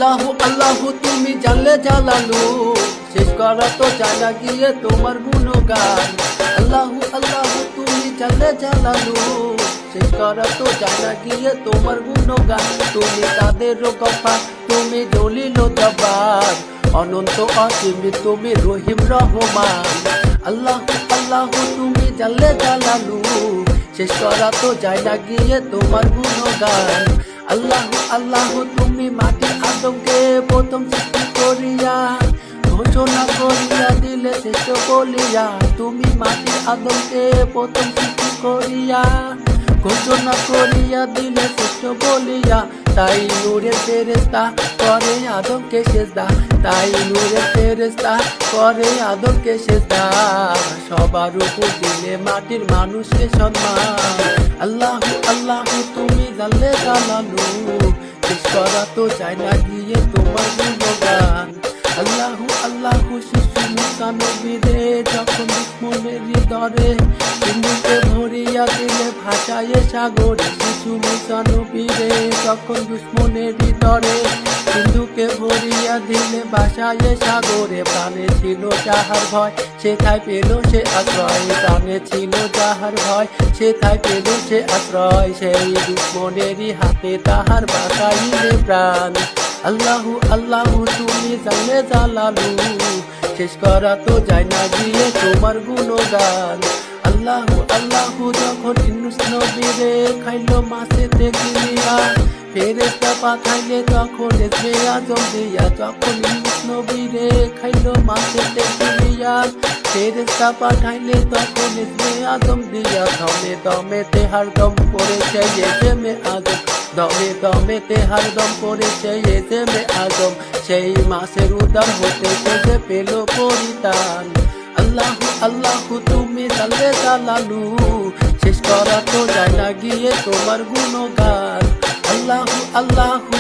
আল্লাহু আল্লাহু তুমি জানলে জালালু, শেষ করা তো জানা গিয়ে তোমার গুণগান। আল্লাহু আল্লাহু তুমি জানলে জালালু, শেষ করা তো জানা গিয়ে তোমার গুণগান। তুমি তাদেরও গফা, তুমি জলিল জব্বার, অনন্ত অসীম তুমি রহিম রহমান। আল্লাহু আল্লাহু তুমি জানলে জালালু, শেষ করা তো যায় না গিয়ে তোমার গুণগান। আল্লাহু আল্লাহু তুমি মাটি আদমকে প্রথম সৃষ্টি করিয়া ঘোষণা করিয়া দিলে শ্রেষ্ঠ বলিয়া। তুমি মাটি আদমকে প্রথম সৃষ্টি করিয়া ঘোষণা করিয়া দিলে শ্রেষ্ঠ বলিয়া। তাই নূরের ফেরেশতা করে আদমকে সেজদা, তাই নূরের ফেরেশতা করে আদমকে সেজদা। সবার উপর দিলে মাটির মানুষকে সম্মান। আল্লাহু আল্লাহু তুমি জানলে জালালু, শেষ করা তো যায় না গিয়ে তোমার গুণগান। আল্লাহু আল্লাহু শিশু মুসা নবীরে যখন দুশ্মনের হৃদয়ে সিন্ধুকে ভরিয়া দিলে ভাষায় সাগরে। শিশু মুসা নবীরে যখন দুশ্মনের হৃদয়ে সিন্ধুকে ভরিয়া দিলে ভাষায় সাগরে। প্রাণে ছিল যাহার ভয় সেথায় পেল সে আশ্রয়, প্রাণে ছিল যাহার ভয় সেথায় পেল সে আশ্রয়। সেই দুশ্মনেরই হাতে তাহার বাঁচাইলে প্রাণ। আল্লাহু আল্লাহু তুমি জানলে জালালু, শেষ করা তো যায় না গিয়ে তোমার গুণগান। আল্লাহু আল্লাহু যখন ইউনূস নবীরে খাইল মাছেতে গিলিয়া, ফেরেশতা পাঠাইলে তখন ইসমে আজম দিয়া। যখন ইউনূস নবীরে খাইল মাছেতে গিলিয়া, ফেরেশতা পাঠাইলে তখন ইসমে আজম দিয়া। দমে দমে তেহার দম পড়েছে ইসমে আজম, দমে দমে তেহার দম পড়েছে ইসমে আজম। সেই মাছের উদার হতে সে পেল পরিত্রাণ। আল্লাহু আল্লাহু তুমি জানলে জালালু, শেষ করা তো যায় না গিয়ে তোমার গুণগান। আল্লাহু আল্লাহু